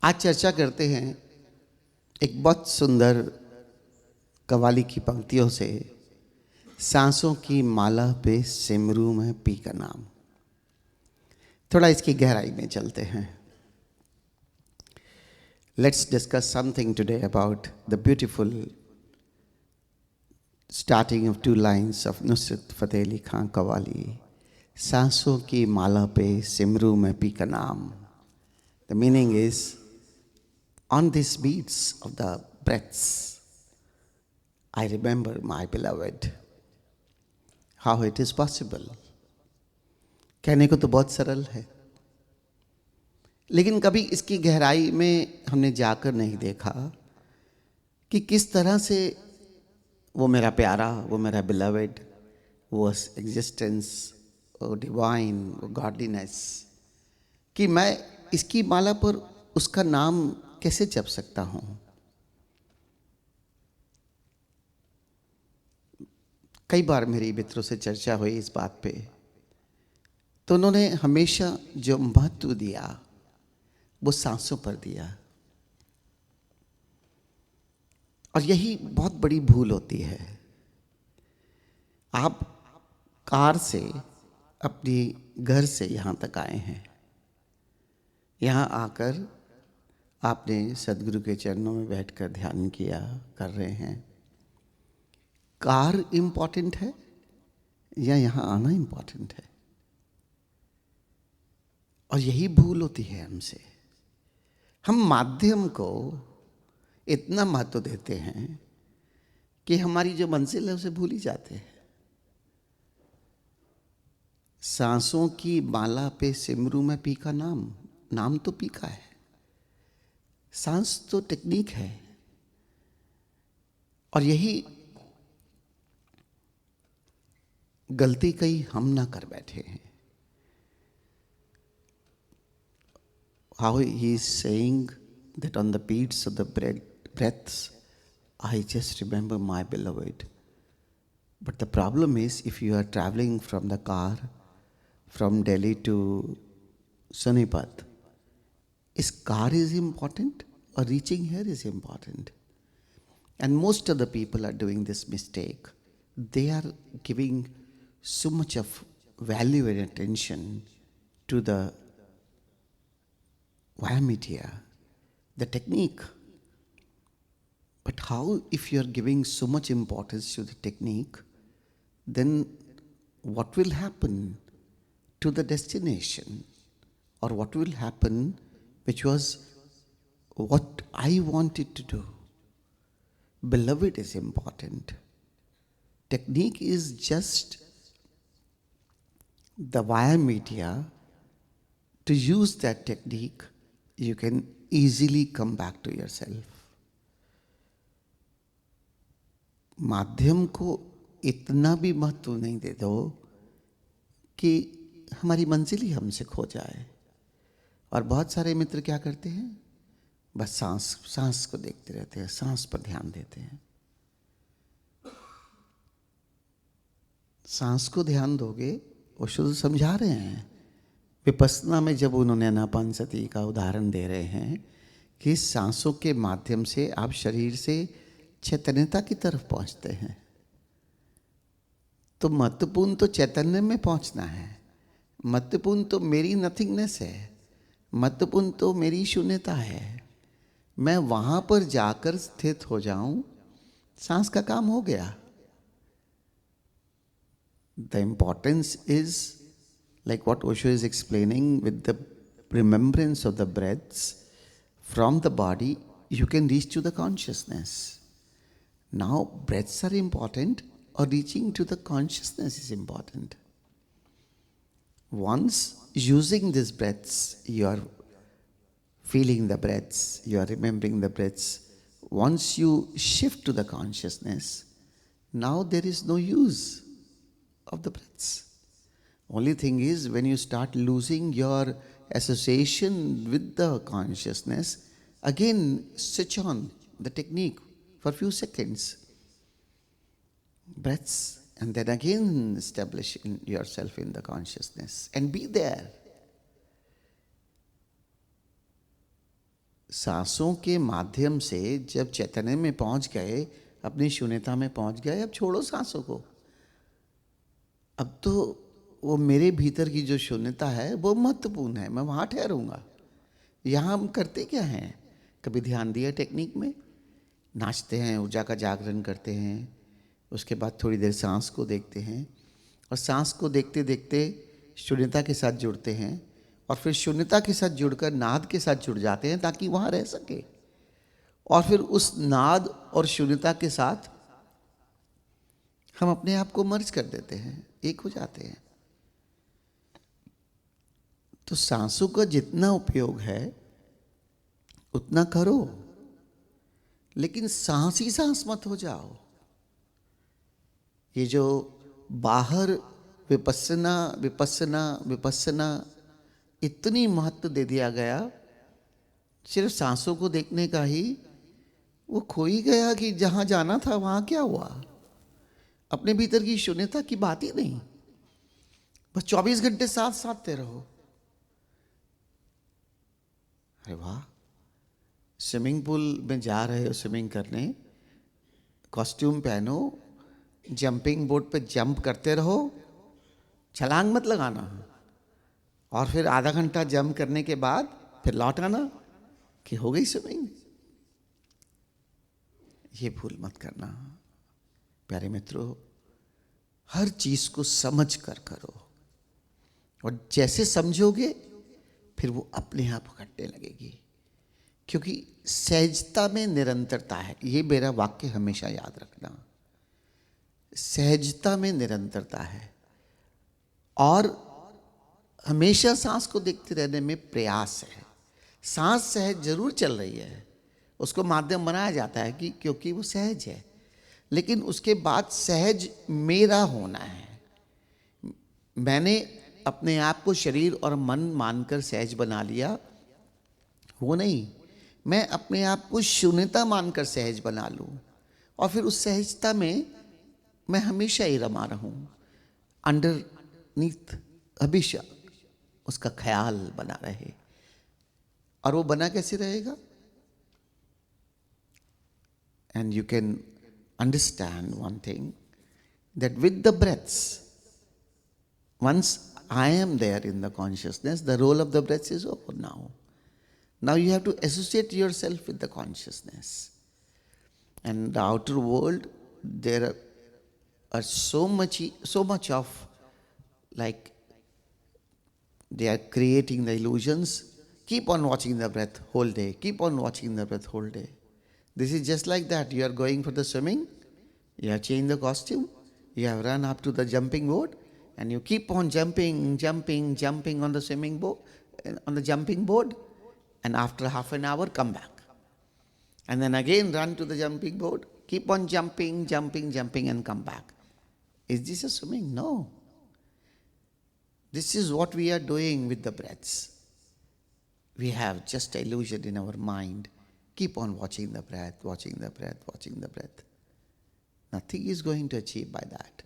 आज चर्चा करते हैं एक बहुत सुंदर कव्वाली की पंक्तियों से। सांसों की माला पे सिमरू में पी का नाम। थोड़ा इसकी गहराई में चलते हैं। Let's discuss something today about the beautiful starting of 2 lines of Nusrat Fateh Ali Khan qawwali. सांसों की माला पे सिमरू में पी का नाम। The meaning is on these beats of the breaths, I remember my beloved. How it is possible? कहने को तो बहुत सरल है, लेकिन कभी इसकी गहराई में हमने जाकर नहीं देखा कि किस तरह से वो मेरा प्यारा, वो मेरा बिलवेड, वो एग्जिस्टेंस, वो डिवाइन, वो गॉडलीनेस, कि मैं इसकी माला पर उसका नाम कैसे जप सकता हूं। कई बार मेरी मित्रों से चर्चा हुई इस बात पे, तो उन्होंने हमेशा जो महत्व दिया वो सांसों पर दिया। और यही बहुत बड़ी भूल होती है। आप कार से अपनी घर से यहाँ तक आए हैं, यहाँ आकर आपने सदगुरु के चरणों में बैठकर ध्यान किया, कर रहे हैं। कार इम्पॉर्टेंट है या यहाँ आना इम्पॉर्टेंट है? और यही भूल होती है हमसे। हम माध्यम को इतना महत्व देते हैं कि हमारी जो मंजिल है उसे भूल ही जाते हैं। सांसों की माला पे सिमरू में पी का नाम। नाम तो पी का है, सांस तो टेक्निक है। और यही गलती कहीं हम ना कर बैठे हैं। How he is saying that on the beats of the breaths, I just remember my beloved. But the problem is, if you are traveling from the car from Delhi to Sonipat, is car is important or reaching here is important? And most of the people are doing this mistake. They are giving so much of value and attention to the media, the technique. But how, if you are giving so much importance to the technique, then what will happen to the destination? Or what will happen, which was what I wanted to do? Beloved is important. Technique is just the via media. To use that technique, you can easily come back to yourself. माध्यम को इतना भी महत्व नहीं दे दो कि हमारी मंजिल ही हमसे खो जाए। और बहुत सारे मित्र क्या करते हैं, बस सांस को देखते रहते हैं, सांस पर ध्यान देते हैं। सांस को ध्यान दोगे, वो शुद्ध समझा रहे हैं। विपස්සना में जब उन्होंने अनापानसति का उदाहरण दे रहे हैं कि सांसों के माध्यम से आप शरीर से चैतन्यता की तरफ पहुंचते हैं, तो महत्वपूर्ण तो चैतन्य में पहुंचना है। महत्वपूर्ण तो मेरी नथिंगनेस है, महत्वपूर्ण तो मेरी शून्यता है। मैं वहां पर जाकर स्थित हो जाऊं, सांस का काम हो गया। The importance is like what Osho is explaining, with the remembrance of the breaths from the body, you can reach to the consciousness. Now, breaths are important, or reaching to the consciousness is important. Once using these breaths, you are feeling the breaths, you are remembering the breaths. Once you shift to the consciousness, now there is no use of the breaths. Only thing is, when you start losing your association with the consciousness, again switch on the technique for a few seconds. Breaths, and then again establish yourself in the consciousness and be there. सांसों के माध्यम से जब चैतन्य में पहुंच गए, अपनी शून्यता में पहुंच गए, अब छोड़ो सांसों को। अब तो वो मेरे भीतर की जो शून्यता है वो महत्वपूर्ण है, मैं वहाँ ठहरूंगा। यहाँ हम करते क्या हैं? कभी ध्यान दिया टेक्निक में, नाचते हैं, ऊर्जा का जागरण करते हैं, उसके बाद थोड़ी देर सांस को देखते हैं, और सांस को देखते देखते शून्यता के साथ जुड़ते हैं, और फिर शून्यता के साथ जुड़कर नाद के साथ जुड़ जाते हैं ताकि वहाँ रह सके। और फिर उस नाद और शून्यता के साथ हम अपने आप को मर्ज कर देते हैं, एक हो जाते हैं। तो सांसों का जितना उपयोग है उतना करो, लेकिन सांस ही सांस मत हो जाओ। ये जो बाहर विपस्सना विपस्सना विपस्सना इतनी महत्व दे दिया गया, सिर्फ सांसों को देखने का ही, वो खो ही गया कि जहां जाना था वहां क्या हुआ। अपने भीतर की शून्यता की बात ही नहीं, बस 24 घंटे साथ साधते रहो। अरे वाह, स्विमिंग पूल में जा रहे हो स्विमिंग करने, कॉस्ट्यूम पहनो, जंपिंग बोर्ड पे जंप करते रहो, छलांग मत लगाना, और फिर आधा घंटा जंप करने के बाद फिर लौट आना कि हो गई स्विमिंग। ये भूल मत करना प्यारे मित्रों। हर चीज को समझ कर करो, और जैसे समझोगे फिर वो अपने आप घटने लगेगी, क्योंकि सहजता में निरंतरता है। ये मेरा वाक्य हमेशा याद रखना, सहजता में निरंतरता है। और हमेशा सांस को देखते रहने में प्रयास है। सांस सहज जरूर चल रही है, उसको माध्यम बनाया जाता है कि क्योंकि वो सहज है, लेकिन उसके बाद सहज मेरा होना है। मैंने अपने आप को शरीर और मन मानकर सहज बना लिया, वो नहीं। मैं अपने आप को शून्यता मानकर सहज बना लूं, और फिर उस सहजता में मैं हमेशा ही रमा रहूं, अंडरनीथ हमेशा उसका ख्याल बना रहे। और वो बना कैसे रहेगा? And you can understand one thing, that with the breaths, once I am there in the consciousness, the role of the breaths is over now. Now you have to associate yourself with the consciousness. And the outer world, there are so much of, like, they are creating the illusions. Keep on watching the breath whole day. Keep on watching the breath whole day. This is just like that. You are going for the swimming, you have changed the costume, you have run up to the jumping board, and you keep on jumping on the swimming board, on the jumping board, and after half an hour come back. And then again run to the jumping board, keep on jumping and come back. Is this a swimming? No. This is what we are doing with the breaths. We have just illusion in our mind. Keep on watching the breath, watching the breath, watching the breath. Nothing is going to achieve by that.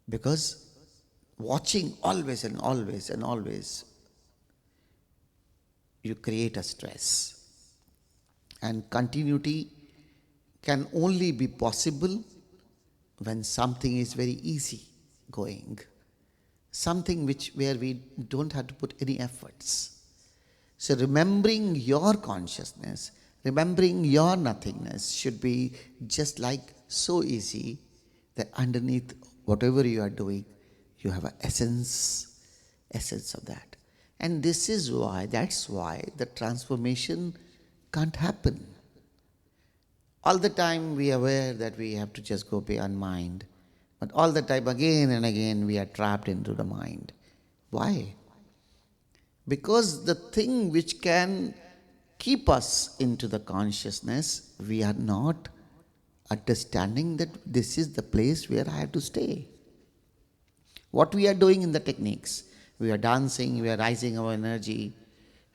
Because watching always and always and always, you create a stress. And continuity can only be possible when something is very easy going. Something where we don't have to put any efforts. So remembering your consciousness, remembering your nothingness should be just like so easy that underneath whatever you are doing, you have an essence of that. And that's why the transformation can't happen. All the time we are aware that we have to just go beyond mind. But all the time, again and again, we are trapped into the mind. Why? Because the thing which can keep us into the consciousness, we are not understanding that this is the place where I have to stay. What we are doing in the techniques, we are dancing, we are rising our energy,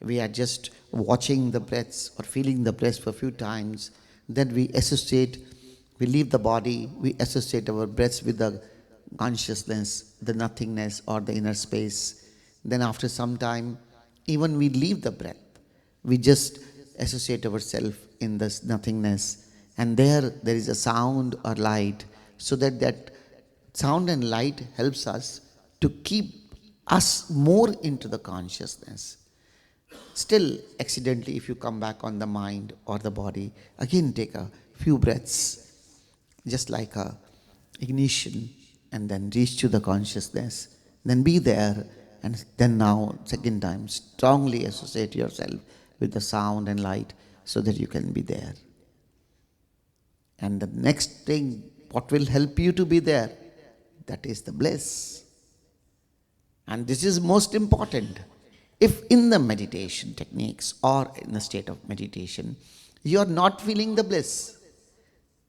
we are just watching the breaths or feeling the breath for a few times, then we associate, we leave the body, we associate our breaths with the consciousness, the nothingness or the inner space. Then after some time, even we leave the breath. We just associate ourselves in this nothingness, and there is a sound or light, so that sound and light helps us to keep us more into the consciousness. Still, accidentally, if you come back on the mind or the body, again take a few breaths, just like a ignition, and then reach to the consciousness. Then be there, and then now, second time, strongly associate yourself with the sound and light so that you can be there. And the next thing, what will help you to be there? That is the bliss. And this is most important. If in the meditation techniques or in the state of meditation, you are not feeling the bliss,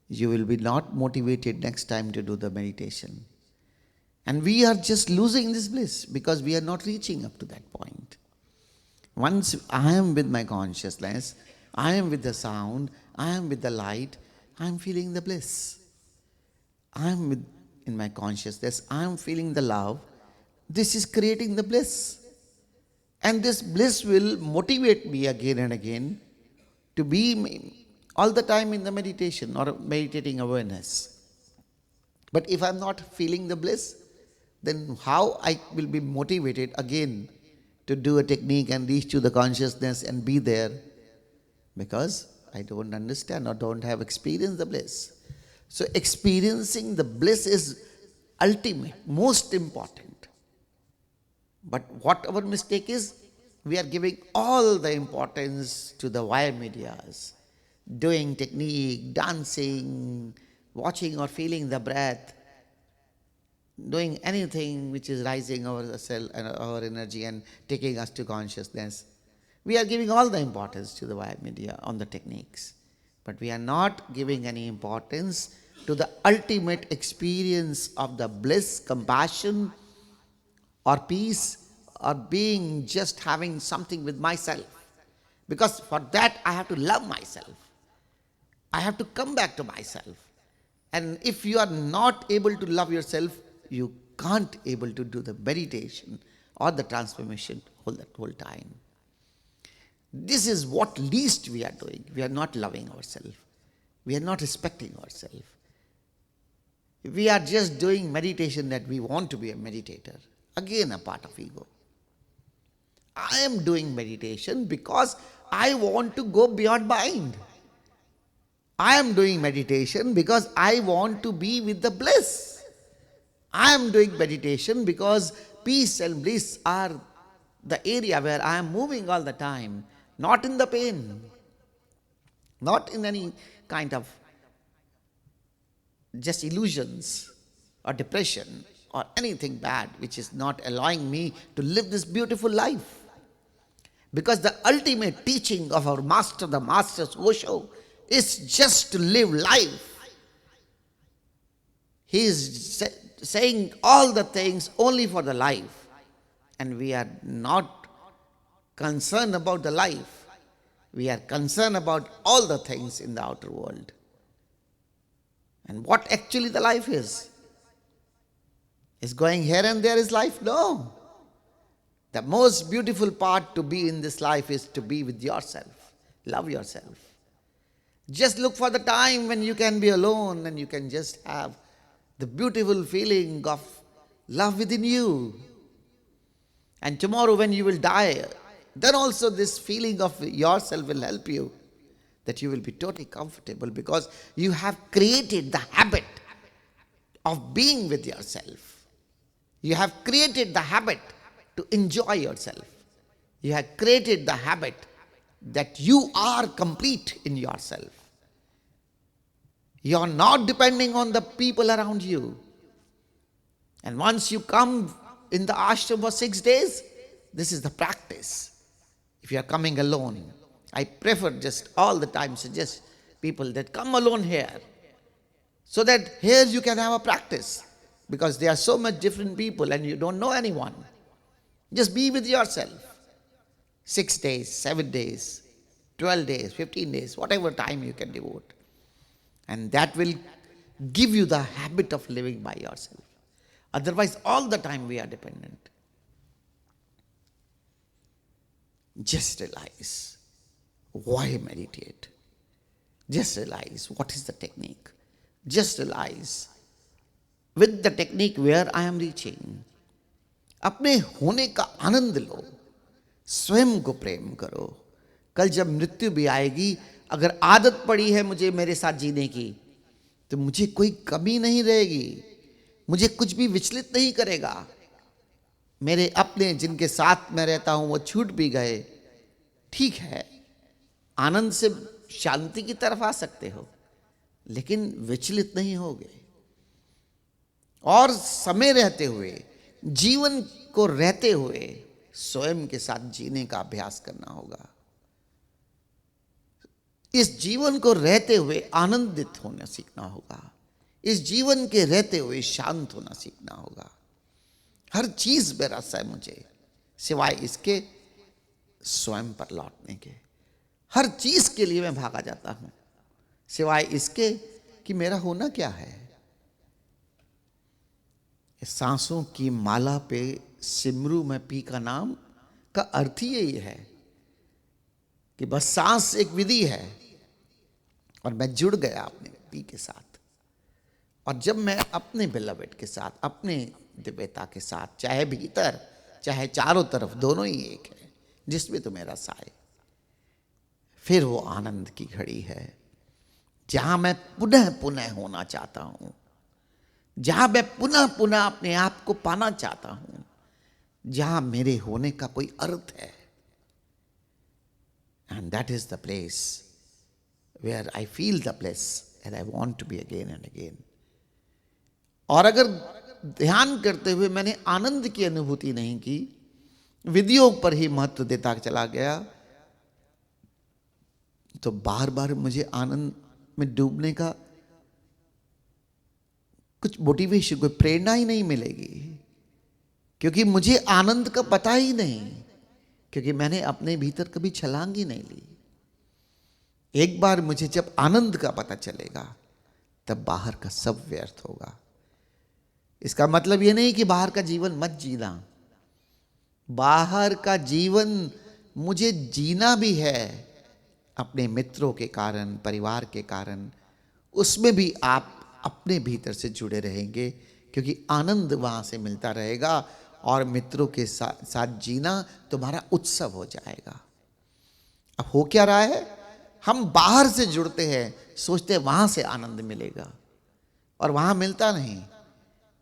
you will be not motivated next time to do the meditation. And we are just losing this bliss because we are not reaching up to that point. Once I am with my consciousness, I am with the sound, I am with the light, I am feeling the bliss. I am in my consciousness, I am feeling the love. This is creating the bliss. And this bliss will motivate me again and again to be all the time in the meditation or meditating awareness. But if I'm not feeling the bliss, then how I will be motivated again to do a technique and reach to the consciousness and be there? Because I don't understand or don't have experienced the bliss. So experiencing the bliss is ultimate, most important. But what our mistake is, we are giving all the importance to the wire medias, doing technique, dancing, watching or feeling the breath, doing anything which is rising our cell and our energy and taking us to consciousness. We are giving all the importance to the wire media on the techniques. But we are not giving any importance to the ultimate experience of the bliss, compassion, or peace, or being just having something with myself. Because for that I have to love myself. I have to come back to myself. And if you are not able to love yourself, you can't able to do the meditation or the transformation whole time. This is what least we are doing. We are not loving ourselves. We are not respecting ourselves. We are just doing meditation that we want to be a meditator. Again, a part of ego. I am doing meditation because I want to go beyond mind. I am doing meditation because I want to be with the bliss. I am doing meditation because peace and bliss are the area where I am moving all the time, not in the pain, not in any kind of just illusions or depression or anything bad which is not allowing me to live this beautiful life. Because the ultimate teaching of our master, the Masters Osho, is just to live life. He is saying all the things only for the life. And we are not concerned about the life. We are concerned about all the things in the outer world. And what actually the life is? Is going here and there is life? No. The most beautiful part to be in this life is to be with yourself. Love yourself. Just look for the time when you can be alone and you can just have the beautiful feeling of love within you. And tomorrow when you will die, then also this feeling of yourself will help you, that you will be totally comfortable because you have created the habit of being with yourself. You have created the habit to enjoy yourself. You have created the habit that you are complete in yourself. You are not depending on the people around you. And once you come in the ashram for 6 days, this is the practice. If you are coming alone, I prefer just all the time suggest people that come alone here, so that here you can have a practice, because there are so much different people and you don't know anyone. Just be with yourself. 6 days, 7 days, 12 days, 15 days, whatever time you can devote. And that will give you the habit of living by yourself. Otherwise, all the time we are dependent. Just realize Why meditate? Just realize what is the technique. Just realize with the technique where I am reaching. अपने होने का आनंद लो, स्वयं को प्रेम करो. कल जब मृत्यु भी आएगी, अगर आदत पड़ी है मुझे मेरे साथ जीने की, तो मुझे कोई कमी नहीं रहेगी, मुझे कुछ भी विचलित नहीं करेगा. मेरे अपने जिनके साथ मैं रहता हूं वो छूट भी गए, ठीक है, आनंद से शांति की तरफ आ सकते हो, लेकिन विचलित नहीं होगे. और समय रहते हुए, जीवन को रहते हुए स्वयं के साथ जीने का अभ्यास करना होगा. इस जीवन को रहते हुए आनंदित होना सीखना होगा. इस जीवन के रहते हुए शांत होना सीखना होगा. हर चीज में रस है मुझे, सिवाय इसके स्वयं पर लौटने के. हर चीज के लिए मैं भागा जाता हूं, सिवाय इसके कि मेरा होना क्या है. सांसों की माला पे सिमरू में पी का नाम का अर्थ ही यही है कि बस सांस एक विधि है और मैं जुड़ गया अपने पी के साथ. और जब मैं अपने बिलवेड के साथ, अपने दिव्यता के साथ, चाहे भीतर चाहे चारों तरफ, दोनों ही एक है, जिसमें तो मेरा साए, फिर वो आनंद की घड़ी है जहां मैं पुनः पुनः होना चाहता हूं, जहां मैं पुनः पुनः अपने आप को पाना चाहता हूं, जहां मेरे होने का कोई अर्थ है. And that is the place where I feel the bliss and I want to be again and again. और अगर ध्यान करते हुए मैंने आनंद की अनुभूति नहीं की, विधियों पर ही महत्व देता चला गया, तो बार बार मुझे आनंद में डूबने का कुछ मोटिवेशन, कोई प्रेरणा ही नहीं मिलेगी, क्योंकि मुझे आनंद का पता ही नहीं, क्योंकि मैंने अपने भीतर कभी छलांग ही नहीं ली. एक बार मुझे जब आनंद का पता चलेगा, तब बाहर का सब व्यर्थ होगा. इसका मतलब यह नहीं कि बाहर का जीवन मत जीना. बाहर का जीवन मुझे जीना भी है, अपने मित्रों के कारण, परिवार के कारण. उसमें भी आप अपने भीतर से जुड़े रहेंगे, क्योंकि आनंद वहां से मिलता रहेगा और मित्रों के साथ जीना तुम्हारा उत्सव हो जाएगा. अब हो क्या रहा है, हम बाहर से जुड़ते हैं, सोचते हैं वहां से आनंद मिलेगा, और वहां मिलता नहीं.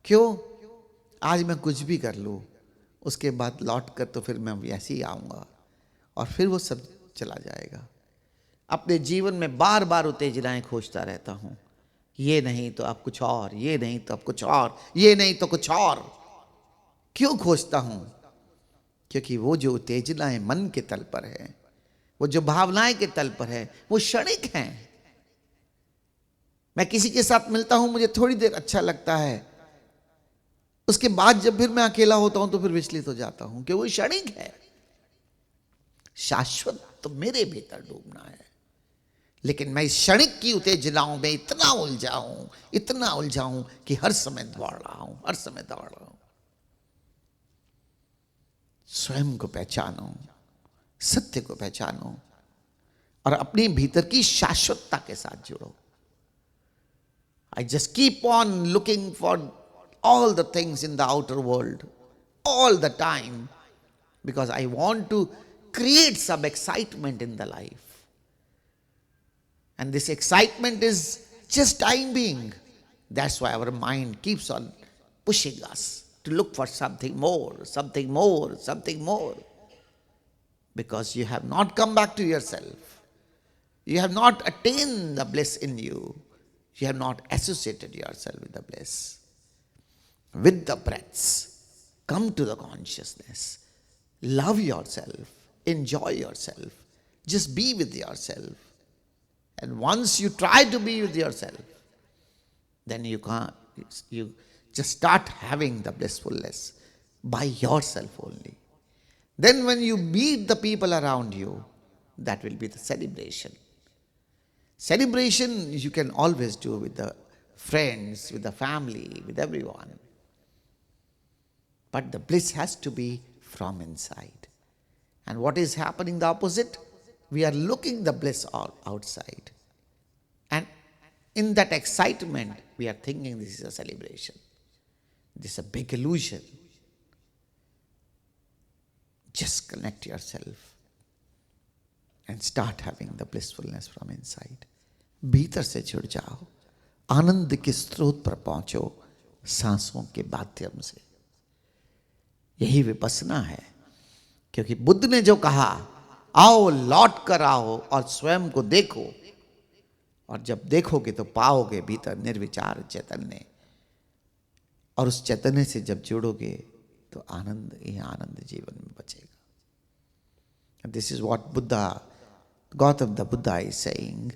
क्यों? आज मैं कुछ भी कर लूं, उसके बाद लौट कर तो फिर मैं ऐसे ही आऊंगा, और फिर वो सब चला जाएगा. अपने जीवन में बार बार उत्तेजनाएं खोजता रहता हूं, ये नहीं तो अब कुछ और, ये नहीं तो अब कुछ और, ये नहीं तो कुछ और. क्यों खोजता हूं? क्योंकि वो जो उत्तेजनाएं मन के तल पर है, वो जो भावनाएं के तल पर है, वो क्षणिक हैं. मैं किसी के साथ मिलता हूं, मुझे थोड़ी देर अच्छा लगता है, उसके बाद जब फिर मैं अकेला होता हूं तो फिर विचलित हो जाता हूं, कि वो क्षणिक है. शाश्वत तो मेरे भीतर डूबना है. लेकिन मैं इस क्षणिक की उत्तेजनाओं में इतना उलझा हूं कि हर समय दौड़ रहा हूं. स्वयं को पहचानो, सत्य को पहचानो, और अपने भीतर की शाश्वतता के साथ जुड़ो. I just keep on looking for all the things in the outer world all the time, because I want to create some excitement in the life. And this excitement is just time being. That's why our mind keeps on pushing us to look for something more, something more, something more. Because you have not come back to yourself. You have not attained the bliss in you. You have not associated yourself with the bliss. With the breaths, come to the consciousness. Love yourself. Enjoy yourself. Just be with yourself. And once you try to be with yourself, then you just start having the blissfulness by yourself only. Then when you meet the people around you, that will be the celebration. Celebration you can always do with the friends, with the family, with everyone. But the bliss has to be from inside. And what is happening the opposite? We are looking the bliss all outside. And in that excitement, we are thinking this is a celebration. This is a big illusion. Just connect yourself and start having the blissfulness from inside. भीतर से जुड़ जाओ, आनंद के स्रोत पर पहुंचो सांसों के माध्यम से. यही विपස්සना है. क्योंकि बुद्ध ने जो कहा, आओ लौट कर आओ और स्वयं को देखो, और जब देखोगे तो पाओगे भीतर निर्विचार चैतन्य, और उस चैतन्य से जब जुड़ोगे तो आनंद ही आनंद जीवन में बचेगा. This is what Buddha, Gautama the Buddha is saying.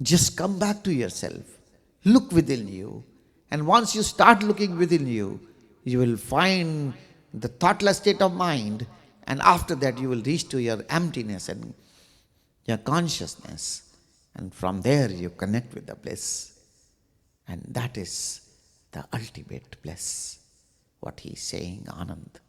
Just come back to yourself. Look within you. And once you start looking within you, you will find the thoughtless state of mind. And after that, you will reach to your emptiness and your consciousness. And from there, you connect with the bliss. And that is the ultimate bliss. What he is saying, Anand.